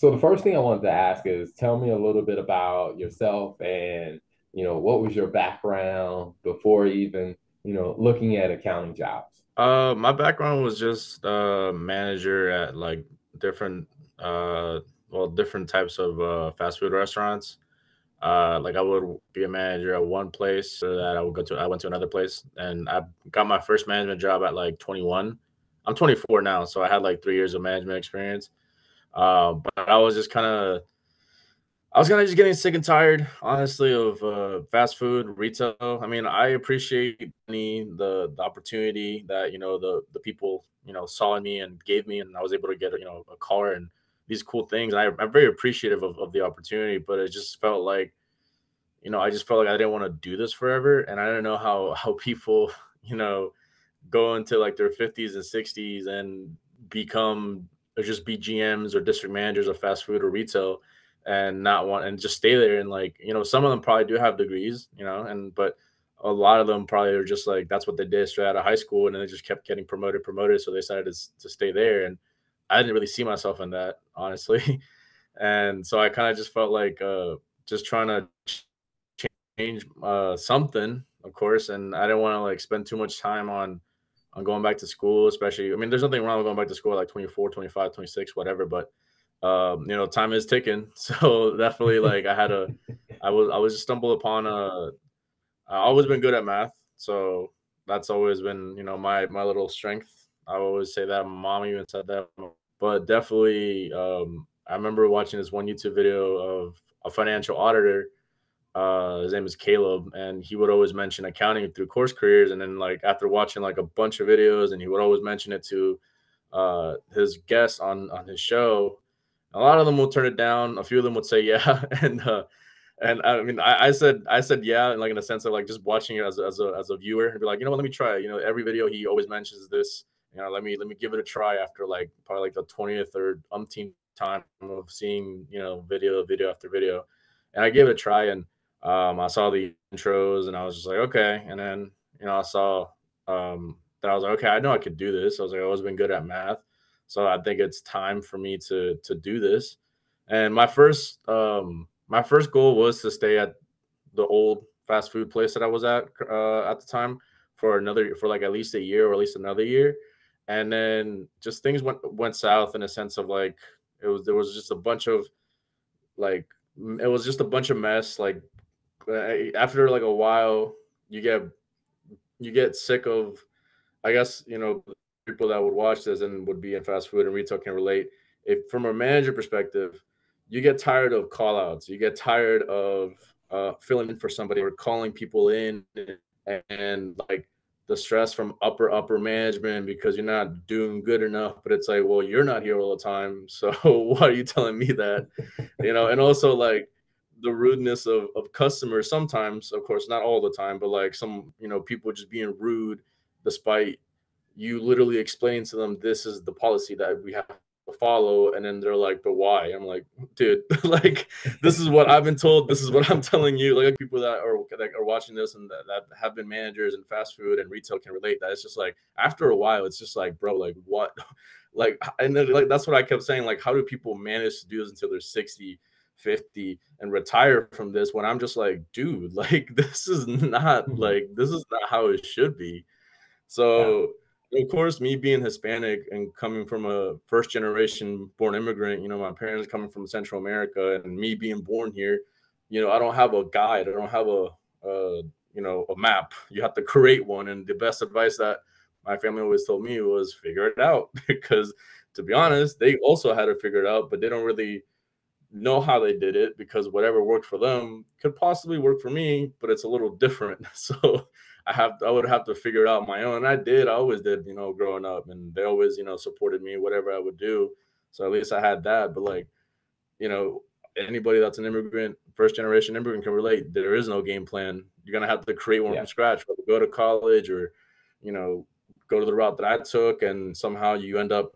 So the first thing I wanted to ask is tell me a little bit about yourself and, what was your background before even, looking at accounting jobs? My background was just manager at like different different types of fast food restaurants. Like I would be a manager at one place, so that I went to another place, and I got my first management job at like 21. I'm 24 now, so I had like 3 years of management experience. But I was kind of just getting sick and tired, honestly, of fast food retail. I mean, I appreciate the opportunity that the people saw in me and gave me, and I was able to get a car and these cool things. I'm very appreciative of the opportunity, but it just felt like I just felt like I didn't want to do this forever, and I didn't know how people you know go into like their 50s and 60s and become or just be GMs or district managers of fast food or retail and not want and just stay there, and like some of them probably do have degrees, and but a lot of them probably are just like that's what they did straight out of high school, and then they just kept getting promoted, so they decided to stay there. And I didn't really see myself in that, honestly. And so I kind of just felt like just trying to change something, of course, and I didn't want to like spend too much time on going back to school, especially. I mean, there's nothing wrong with going back to school at like 24, 25, 26, whatever, but time is ticking. So definitely like I was just stumbled upon I've always been good at math. So that's always been, my little strength. I always say that. My mom even said that. But definitely I remember watching this one YouTube video of a financial auditor. His name is Caleb, and he would always mention accounting through course careers. And then, like after watching like a bunch of videos, and he would always mention it to his guests on his show. A lot of them will turn it down. A few of them would say yeah, and I mean, I said yeah, like in a sense of like just watching it as a viewer and be like, let me try it. Every video he always mentions this. Let me give it a try after like probably like the 20th or umpteenth time of seeing video after video, and I gave it a try. And I saw the intros and I was just like, okay. And then I saw that I was like, okay, I know I could do this. I was like, I've always been good at math, so I think it's time for me to do this. And my first goal was to stay at the old fast food place that I was at the time for like at least a year or at least another year. And then just things went south in a sense of like there was just a bunch of like it was just a bunch of mess. Like after like a while, you get you get sick of, I guess, people that would watch this and would be in fast food and retail can relate. If from a manager perspective, you get tired of call outs, you get tired of filling in for somebody or calling people in, and like the stress from upper management because you're not doing good enough. But it's like, well, you're not here all the time, so why are you telling me that? And also like the rudeness of customers sometimes, of course not all the time, but like some people just being rude despite you literally explain to them this is the policy that we have to follow, and then they're like, but why? I'm like, dude, like this is what I've been told, this is what I'm telling you. Like people that are watching this and that have been managers in fast food and retail can relate, that it's just like after a while it's just like, bro, like what? Like, and then like that's what I kept saying, like how do people manage to do this until they're 60, 50 and retire from this, when I'm just like, dude, like this is not how it should be. Yeah. So, of course, me being Hispanic and coming from a first generation born immigrant, my parents coming from Central America and me being born here, I don't have a guide. I don't have a map. You have to create one. And the best advice that my family always told me was figure it out because to be Yeah. honest, they also had to figure it out, but they don't really know how they did it because whatever worked for them could possibly work for me, but it's a little different. So I would have to figure it out on my own. And I did, I always did, growing up, and they always, supported me, whatever I would do. So at least I had that. But like, you know, anybody that's an immigrant, first generation immigrant can relate. There is no game plan. You're gonna have to create one Yeah. from scratch, whether go to college or, you know, go to the route that I took, and somehow you end up,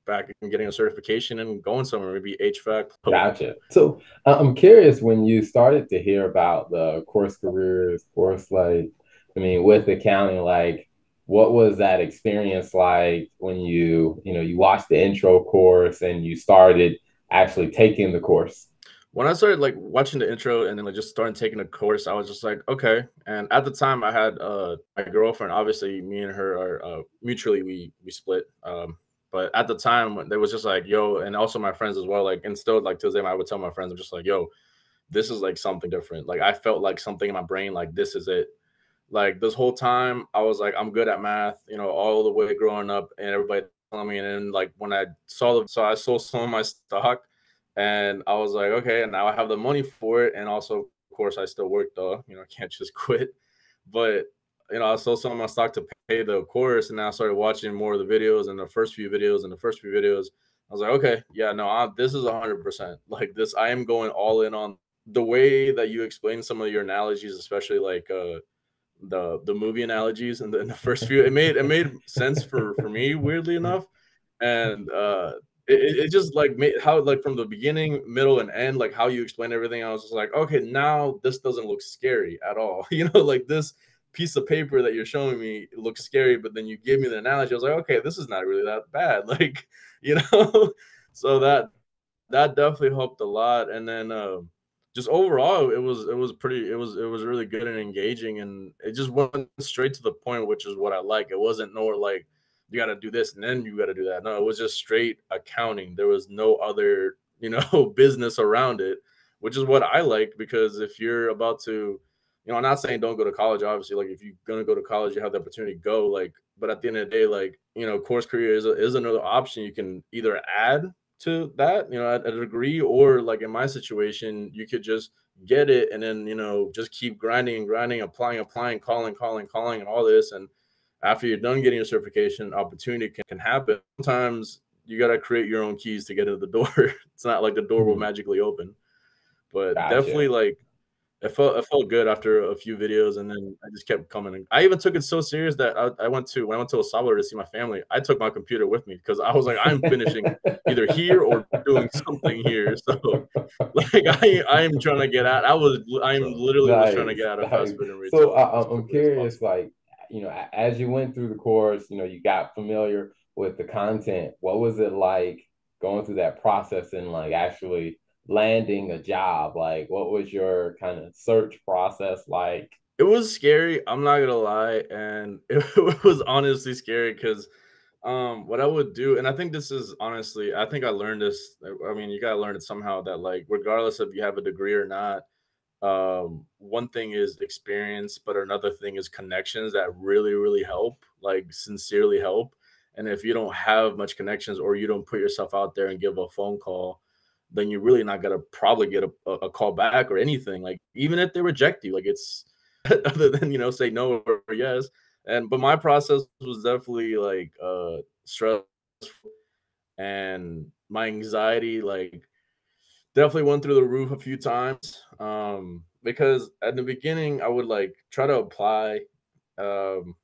back and getting a certification and going somewhere, maybe HVAC. Gotcha. So I'm curious when you started to hear about the course careers, course like, I mean, with accounting, like, what was that experience like when you watched the intro course and you started actually taking the course? When I started like watching the intro and then like just started taking a course, I was just like, okay. And at the time, I had my girlfriend. Obviously, me and her are mutually we split. But at the time, there was just like, yo, and also my friends as well. Like, and still like to this day, I would tell my friends, I'm just like, yo, this is like something different. Like, I felt like something in my brain, like this is it. Like this whole time, I was like, I'm good at math, all the way growing up, and everybody telling me. And then like when so I sold some of my stock, and I was like, okay, and now I have the money for it, and also, of course, I still work though. I can't just quit. But I sold some of my stock to pay the course, and then I started watching more of the videos, and the first few videos, I was like, okay, yeah, no, this is 100% like this. I am going all in on the way that you explain some of your analogies, especially like the movie analogies and in the first few. It made sense for me, weirdly enough. And it just like made how like from the beginning, middle, and end, like how you explain everything. I was just like, okay, now this doesn't look scary at all. Like this piece of paper that you're showing me looks scary, but then you give me the analogy. I was like, okay, this is not really that bad. Like, you know, so that definitely helped a lot. And then just overall, it was really good and engaging, and it just went straight to the point, which is what I like. It wasn't no like you got to do this and then you got to do that. No, it was just straight accounting. There was no other business around it, which is what I like, because if you're about to, I'm not saying don't go to college. Obviously, like if you're gonna go to college, you have the opportunity to go. Like, but at the end of the day, like course career is another option. You can either add to that, at a degree, or like in my situation, you could just get it and then, just keep grinding and grinding, applying, calling, and all this. And after you're done getting your certification, opportunity can happen. Sometimes you got to create your own keys to get into the door. It's not like the door will Mhm. magically open, but definitely Gotcha. like it felt good after a few videos, and then I just kept coming. And I even took it so serious that I went to when I went to El Salvador to see my family. I took my computer with me because I was like, I'm finishing either here or doing something here. So, like, I am trying to get out. I am literally was trying to Nice, get out of fast nice. food and So retail as I'm quickly as curious, possible. like, as you went through the course, you got familiar with the content. What was it like going through that process and like actually landing a job? Like, what was your kind of search process like? It was scary, I'm not gonna lie, and it was honestly scary because, what I would do, and I think this is honestly, I think I learned this. I mean, you gotta learn it somehow that like, regardless if you have a degree or not, one thing is experience, but another thing is connections that really, really help, like sincerely help. And if you don't have much connections or you don't put yourself out there and give a phone call, then you're really not gonna probably get a call back or anything. Like even if they reject you, like it's other than say no or yes. And but my process was definitely like stressful, and my anxiety like definitely went through the roof a few times. Because at the beginning I would like try to apply um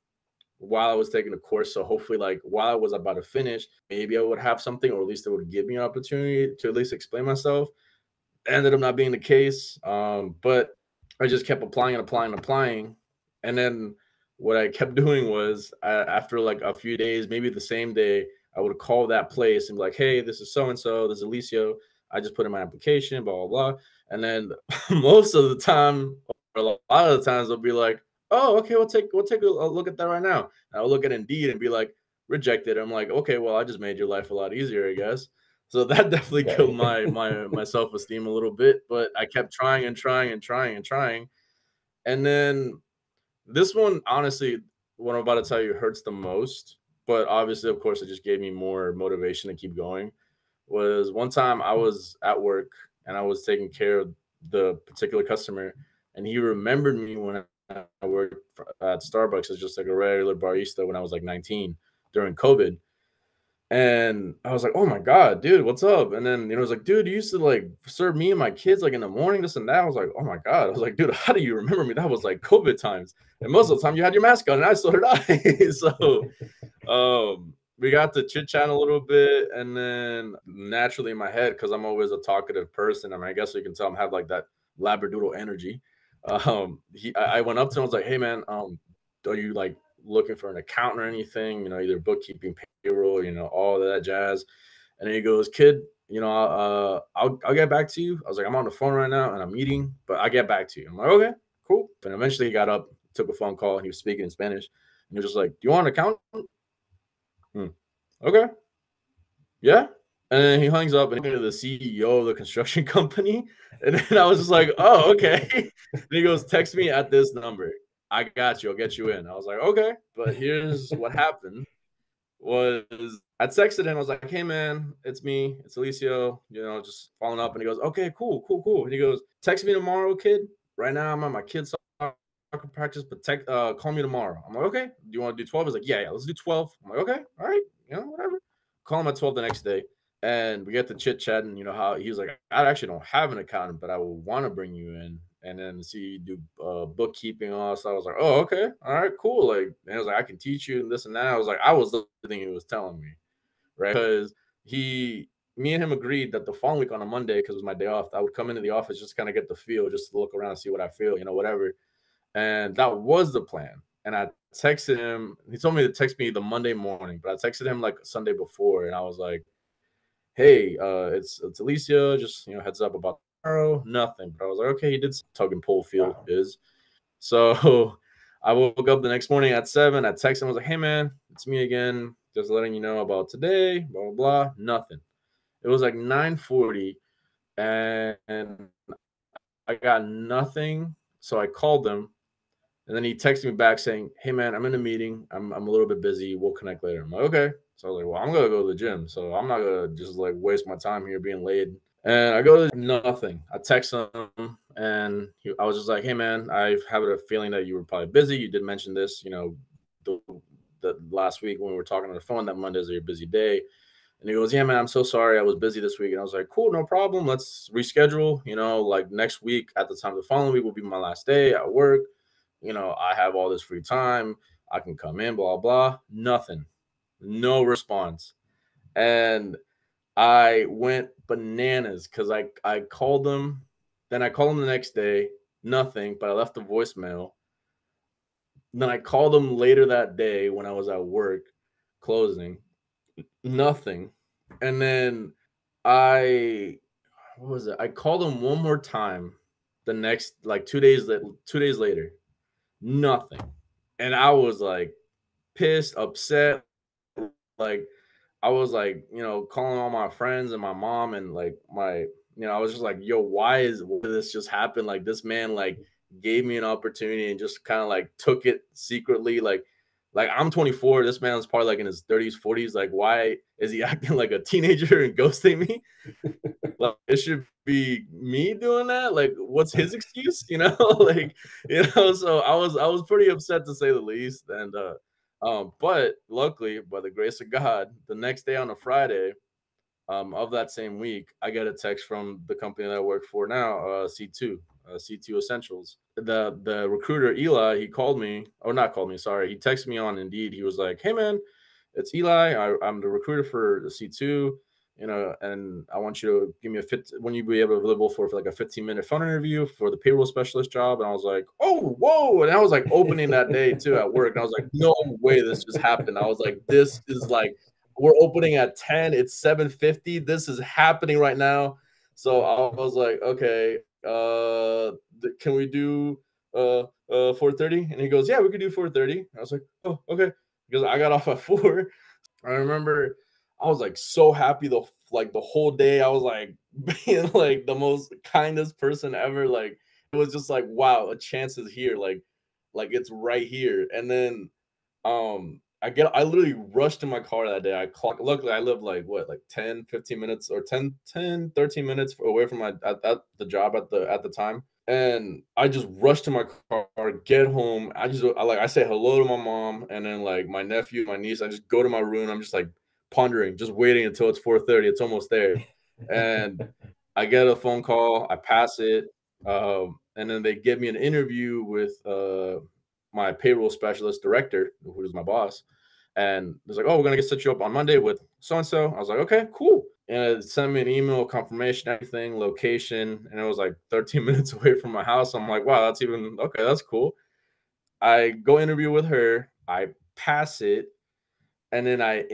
while I was taking the course. So hopefully like while I was about to finish, maybe I would have something, or at least it would give me an opportunity to at least explain myself. Ended up not being the case. But I just kept applying and applying and applying. And then what I kept doing was, after like a few days, maybe the same day, I would call that place and be like, hey, this is so and so, this is Alicio. I just put in my application, blah, blah, blah. And then most of the time, or a lot of the times, they'll be like, oh, okay, we'll take a look at that right now. And I'll look at Indeed and be like, rejected. I'm like, okay, well, I just made your life a lot easier, I guess. So that definitely killed Okay. my self-esteem a little bit, but I kept trying and trying and trying and trying. And then this one, honestly, what I'm about to tell you hurts the most, but obviously, of course, it just gave me more motivation to keep going. Was one time I was at work and I was taking care of the particular customer, and he remembered me when I worked at Starbucks as just like a regular barista when I was like 19 during COVID. And I was like, "Oh my god, dude, what's up?" And then, it was like, "Dude, you used to, like, serve me and my kids, like, in the morning, this and that." I was like, "Oh my god." I was like, "Dude, how do you remember me? That was, like, COVID times, and most of the time you had your mask on, and I so did I." So, we got to chit-chat a little bit, and then naturally in my head, because 'cause I'm always a talkative person, I mean, I guess you can tell I'm have, like, that labradoodle energy. I went up to him, I was like, "Hey, man, are you, like, looking for an accountant or anything? Either bookkeeping, payroll, all of that jazz." And then he goes, "Kid, I'll get back to you. I was like, I'm on the phone right now and I'm eating, but I'll get back to you. I'm like, okay, cool. And eventually he got up, took a phone call, and he was speaking in Spanish. And he was just like, do you want an accountant? Hmm. Okay. Yeah. And then he hangs up and he's the CEO of the construction company. And then I was just like, oh, okay. And he goes, text me at this number. I got you. I'll get you in. I was like, okay. But here's what happened was I texted him. I was like, hey, man, it's me. It's Alicio, just following up. And he goes, okay, cool, cool, cool. And he goes, text me tomorrow, kid. Right now, I'm at my kid's soccer practice, but call me tomorrow. I'm like, okay. Do you want to do 12? He's like, yeah, let's do 12. I'm like, okay, all right, whatever. Call him at 12 the next day. And we get to chit chatting, how he was like, I actually don't have an accountant, but I would want to bring you in and then see you do bookkeeping and all that. So I was like, oh, okay, all right, cool. Like, and I was like, I can teach you and this and that. I was like, I was the thing he was telling me, right? Because me and him agreed that the following week on a Monday, because it was my day off, I would come into the office just kind of get the feel, just to look around and see what I feel, whatever. And that was the plan. And I texted him. He told me to text me the Monday morning, but I texted him like Sunday before, and I was like, hey, it's Alicia, just heads up about tomorrow. Nothing. But I was like, okay, he did tug and pull feel Wow. is. So I woke up the next morning at 7. I texted him, I was like, hey man, it's me again. Just letting you know about today, blah blah blah. Nothing. It was like 9:40 and I got nothing. So I called him and then he texted me back saying, hey man, I'm in a meeting. I'm a little bit busy. We'll connect later. I'm like, okay. So I was like, well, I'm gonna go to the gym. So I'm not gonna just like waste my time here being late. And I go to nothing. I text him and I was just like, hey man, I have a feeling that you were probably busy. You did mention this, the, the last week when we were talking on the phone that Monday's your busy day. And he goes, yeah, man, I'm so sorry. I was busy this week. And I was like, cool, no problem. Let's reschedule. Like next week at the time the following week will be my last day at work. I have all this free time. I can come in, blah, blah. Nothing. No response. And I went bananas because I called them. Then I called them the next day. Nothing, but I left a voicemail. Then I called them later that day when I was at work closing. Nothing. And then I what was it? I called him one more time the next like 2 days later. Nothing. And I was like pissed, upset, like I was like, calling all my friends and my mom and like I was just like, yo, why did this just happen? Like this man like gave me an opportunity and just kind of like took it secretly. Like I'm 24. This man's probably like in his 30s, 40s. Like, why is he acting like a teenager and ghosting me? Like it should be me doing that. Like, what's his excuse? Like, so I was pretty upset to say the least. And but luckily, by the grace of God, the next day on a Friday, of that same week, I get a text from the company that I work for now, C2 Essentials. The recruiter Eli, he called me, or not called me, sorry, he texted me on Indeed. He was like, "Hey man, it's Eli. I'm the recruiter for the C2. And I want you to give me when you be available for like a 15-minute phone interview for the payroll specialist job." And I was like, oh, whoa. And I was like opening that day too at work. And I was like, no way this just happened. I was like, this is like, we're opening at 10. It's 7:50. This is happening right now. So I was like, okay, can we do 4:30? And he goes, yeah, we could do 4:30. I was like, oh, okay. Because I got off at 4. I remember I was like so happy the whole day. I was like being like the most kindest person ever. Like it was just like, wow, a chance is here. Like it's right here. And then I literally rushed in my car that day. Luckily I live like what, like 10, 15 minutes or 13 minutes away from at the job at the time. And I just rushed to my car, get home. I say hello to my mom and then like my nephew, my niece. I just go to my room. I'm just like pondering, just waiting until it's 4:30. It's almost there. And I get a phone call, I pass it, and then they give me an interview with my payroll specialist director, who is my boss. And it's like, oh, we're gonna set you up on Monday with so and so. I was like, okay, cool. And it sent me an email confirmation, everything, location, and it was like 13 minutes away from my house. I'm like, wow, that's even okay. That's cool. I go interview with her. I pass it, and then I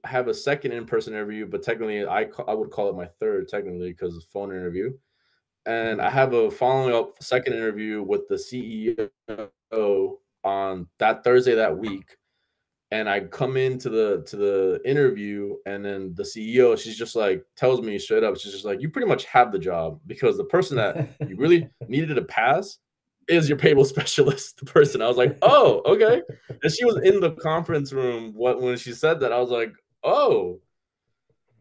have a second in-person interview, but technically I would call it my third technically because it's phone interview. And I Mhm. have a following up second interview with the CEO on that Thursday that week. And I come into the interview, and then the CEO, she's just like tells me straight up, she's just like, "You pretty much have the job because the person that you really needed to pass is your payroll specialist." The person. I was like, "Oh, okay." And she was in the conference room when she said that. I was like, "Oh."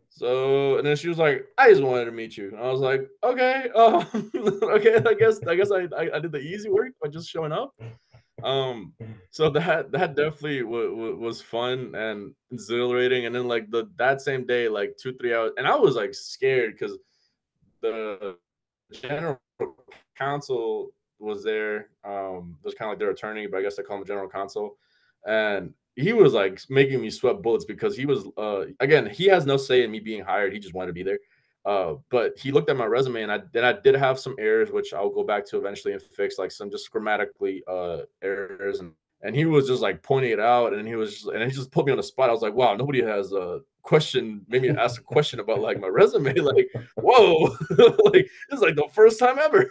So, and then she was like, "I just wanted to meet you." And I was like, "Okay, okay, I guess I did the easy work by just showing up." Um, so that definitely was fun and exhilarating, and then, like, that same day, like, 2, 3 hours and I was, like, scared because the general counsel was there, was kinda like their attorney, but I guess they call him general counsel, and he was, like, making me sweat bullets because he was, again, he has no say in me being hired, he just wanted to be there, but he looked at my resume, and I did have some errors, which I'll go back to eventually and fix, like, some just grammatically, errors, and he was just, like, pointing it out, and he just put me on the spot. I was like, "Wow, nobody has a question made me ask a question about, like, my resume," like, "Whoa." Like, this is like the first time ever.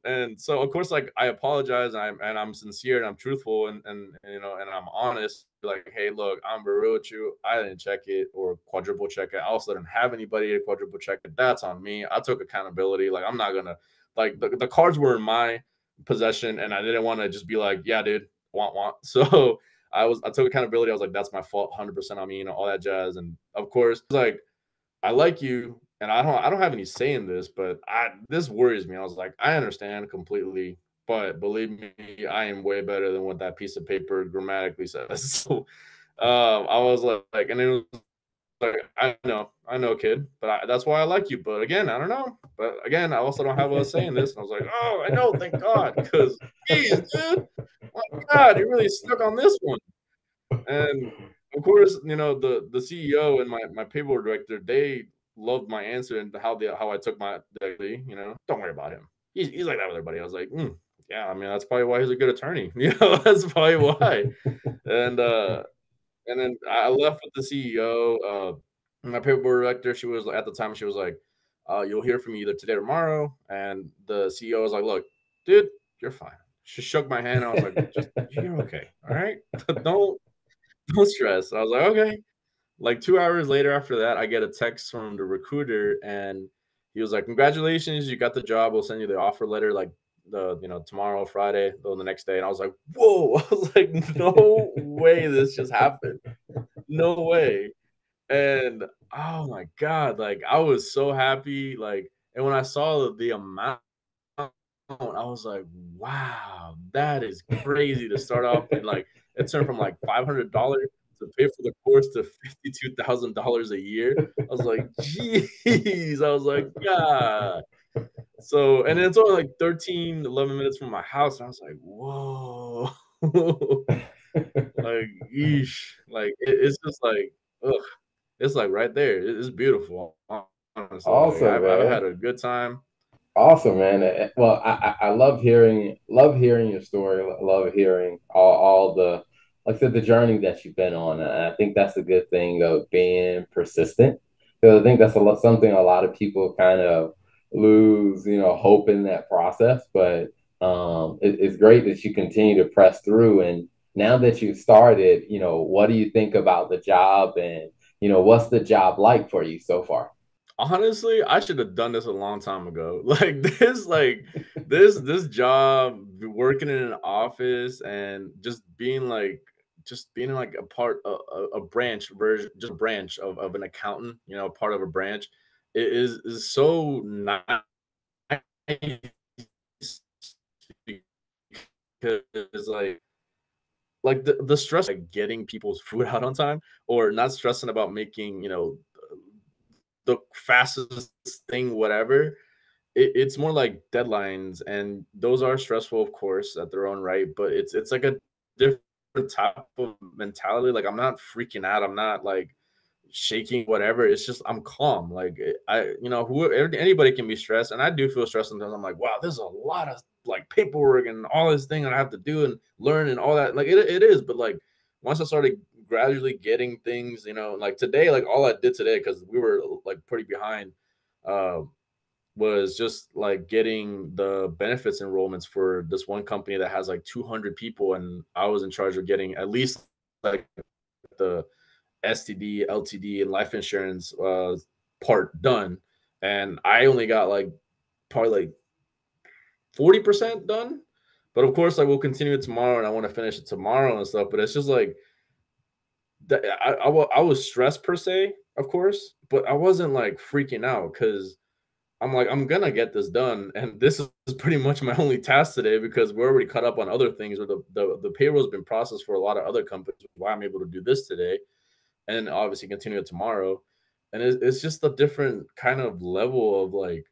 And so of course, like I apologize, and I'm sincere and I'm truthful and and I'm honest. Like, hey, look, I'm real with you. I didn't check it or quadruple check it. I also didn't have anybody to quadruple check it. That's on me. I took accountability. Like, I'm not gonna like the cards were in my possession, and I didn't want to just be like, yeah, dude, want. So I took accountability. I was like, that's my fault, 100% on me, all that jazz. And of course, like I like you, and I don't have any say in this, but this worries me. I was like, I understand completely, but believe me, I am way better than what that piece of paper grammatically says. So I was like, and it was like, I know, kid, but that's why I like you. But again, I don't know. But again, I also don't have a say in this. And I was like, oh, I know, thank God, because geez, dude, my God, you really stuck on this one. And of course, the CEO and my payroll director, they loved my answer and how I took my daily, don't worry about him. He's like that with everybody. I was like, yeah, I mean, that's probably why he's a good attorney. That's probably why. And and then I left with the CEO. My payroll director, she was at the time, she was like, you'll hear from me either today or tomorrow. And the CEO was like, look, dude, you're fine. She shook my hand. I was like, just you're okay. All right. don't no stress. I was like, "Okay." Like 2 hours later after that, I get a text from the recruiter, and he was like, "Congratulations, you got the job. We'll send you the offer letter, like, tomorrow, Friday, or the next day." And I was like, "Whoa." I was like, "No way this just happened. No way." And, oh my god, like, I was so happy, like and when I saw the amount, I was like, "Wow, that is crazy to start off and, like, it turned from, like, $500 to pay for the course to $52,000 a year." I was like, "Jeez." I was like, "God." So and it's only, like, 13, 11 minutes from my house, and I was like, "Whoa." Like, yeesh. Like, it's just like, ugh, it's, like, right there. It's beautiful, honestly. Like, Awesome, I've man. had a good time. Awesome, man. Well, I love hearing your story. Love hearing all the like I said the journey that you've been on. And I think that's a good thing of being persistent. Because I think that's something a lot of people kind of lose, hope in that process. But it's great that you continue to press through. And now that you've started, what do you think about the job? And what's the job like for you so far? Honestly, I should have done this a long time ago. Like this job, working in an office and just being like a part a branch version, just a branch of an accountant, part of a branch, it is so nice because like the stress like getting people's food out on time or not stressing about making, the fastest thing, whatever. It's more like deadlines, and those are stressful, of course, at their own right. But it's like a different type of mentality. Like I'm not freaking out. I'm not like shaking, whatever. It's just I'm calm. Like anybody can be stressed, and I do feel stressed sometimes. I'm like, wow, there's a lot of like paperwork and all this thing that I have to do and learn and all that. Like it is, but like once I started gradually getting things, like today, like all I did today, because we were like pretty behind, uh, was just like getting the benefits enrollments for this one company that has like 200 people, and I was in charge of getting at least like the STD, LTD, and life insurance part done, and I only got like probably like 40% done. But of course, like we'll continue it tomorrow, and I want to finish it tomorrow and stuff. But it's just like I was stressed per se, of course, but I wasn't like freaking out because I'm like, I'm gonna get this done, and this is pretty much my only task today because we're already caught up on other things, or the payroll's been processed for a lot of other companies. Why I'm able to do this today, and obviously continue it tomorrow, and it's just a different kind of level of like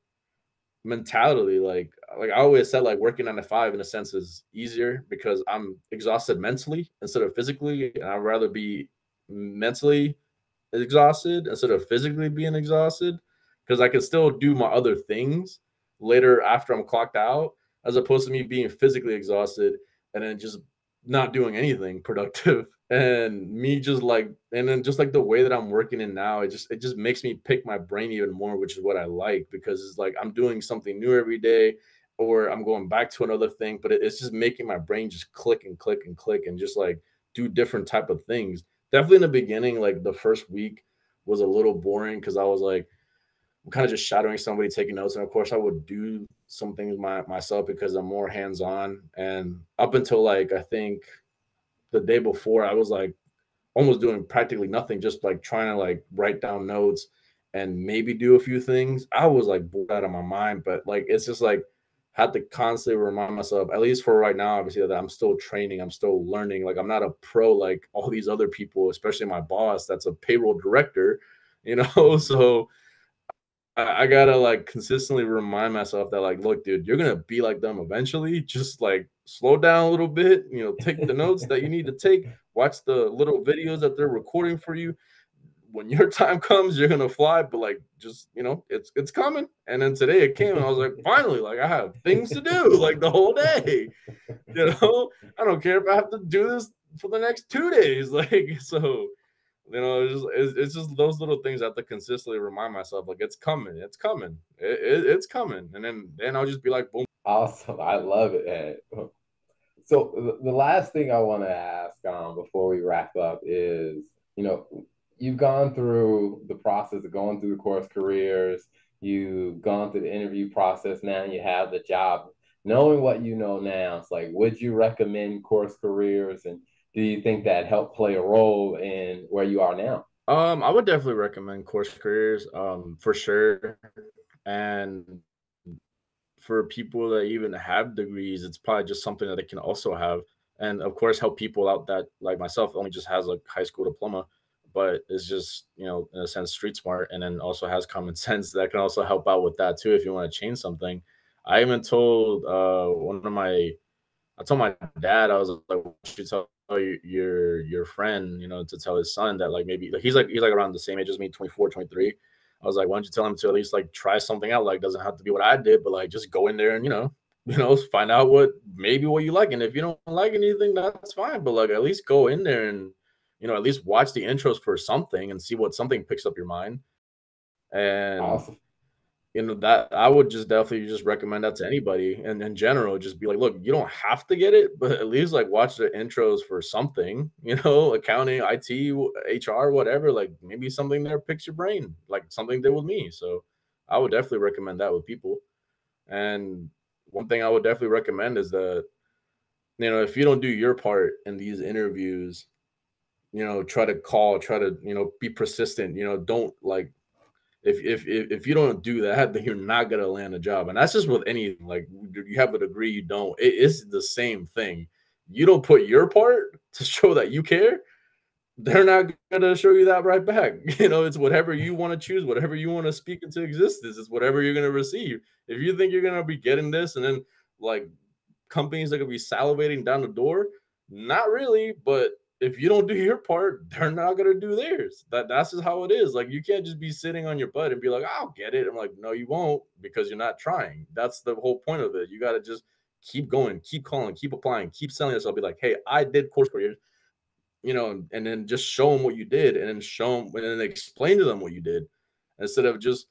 mentality. Like I always said, like working 9 to 5 in a sense is easier because I'm exhausted mentally instead of physically, and I'd rather be mentally exhausted instead of physically being exhausted because I can still do my other things later after I'm clocked out, as opposed to me being physically exhausted and then just not doing anything productive. And me just like, and then just like the way that I'm working in now, it just makes me pick my brain even more, which is what I like because it's like I'm doing something new every day, or I'm going back to another thing, but it's just making my brain just click and click and click and just like do different type of things. Definitely in the beginning, like the first week was a little boring because I was like, I'm kind of just shadowing somebody, taking notes, and of course I would do some things myself because I'm more hands on. And up until like I think the day before, I was like almost doing practically nothing, just like trying to like write down notes and maybe do a few things. I was like bored out of my mind, but like it's just like had to constantly remind myself, at least for right now, obviously, that I'm still training, I'm still learning. Like I'm not a pro like all these other people, especially my boss that's a payroll director, So I gotta like consistently remind myself that like, look, dude, you're gonna be like them eventually. Just like slow down a little bit, take the notes that you need to take, watch the little videos that they're recording for you. When your time comes, you're gonna fly, but like just it's coming. And then today it came, and I was like, finally, like I have things to do like the whole day. I don't care if I have to do this for the next 2 days. Like so, it's just those little things I have to consistently remind myself, like it's coming, it's coming, it's coming, and then I'll just be like, boom. Awesome. I love it. So the last thing I want to ask before we wrap up is, you know, you've gone through the process of going through the course careers, you've gone through the interview process, now you have the job. Knowing what you know now, it's like, would you recommend course careers, and do you think that helped play a role in where you are now? I would definitely recommend course careers, for sure, and for people that even have degrees, it's probably just something that they can also have, and of course help people out that like myself only just has a high school diploma, but is just in a sense street smart, and then also has common sense that can also help out with that too if you want to change something. I even told I told my dad, I was like, "Why don't you tell your friend, to tell his son that like maybe like he's like around the same age as me, 24, 23." I was like, "Why don't you tell him to at least like try something out? Like doesn't have to be what I did, but like just go in there and find out what you like. And if you don't like anything, that's fine. But like at least go in there and at least watch the intros for something and see what something picks up your mind." And Awesome. that I would just definitely just recommend that to anybody, and in general, just be like, look, you don't have to get it, but at least like watch the intros for something, accounting, IT, HR, whatever. Like maybe something there picks your brain, like something did with me. So I would definitely recommend that with people. And one thing I would definitely recommend is that, if you don't do your part in these interviews, try to call, try to, be persistent, don't like if you don't do that, then you're not gonna land a job, and that's just with anything. Like you have a degree, you don't. It's the same thing. You don't put your part to show that you care, they're not gonna show you that right back. It's whatever you want to choose, whatever you want to speak into existence. It's whatever you're gonna receive. If you think you're gonna be getting this, and then like companies are gonna be salivating down the door, not really. But if you don't do your part, they're not gonna do theirs. That's just how it is. Like you can't just be sitting on your butt and be like, "I'll get it." I'm like, no, you won't because you're not trying. That's the whole point of it. You got to just keep going, keep calling, keep applying, keep selling yourself. Be like, hey, I did course careers. and then just show them what you did, and then show them, and then explain to them what you did, instead of just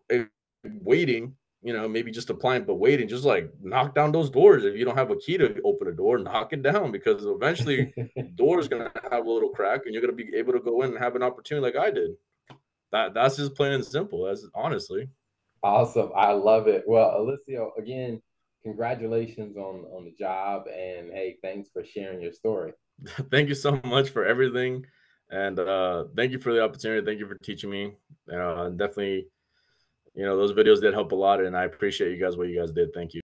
eh, waiting, maybe just applying, but waiting, just like knock down those doors. If you don't have a key to open a door, knock it down, because eventually the door is going to have a little crack and you're going to be able to go in and have an opportunity like I did. That's just plain and simple. That's honestly. Awesome. I love it. Well, Alicio, again, congratulations on the job, and hey, thanks for sharing your story. Thank you so much for everything. And thank you for the opportunity. Thank you for teaching me. Definitely, those videos did help a lot. And I appreciate you guys, what you guys did. Thank you.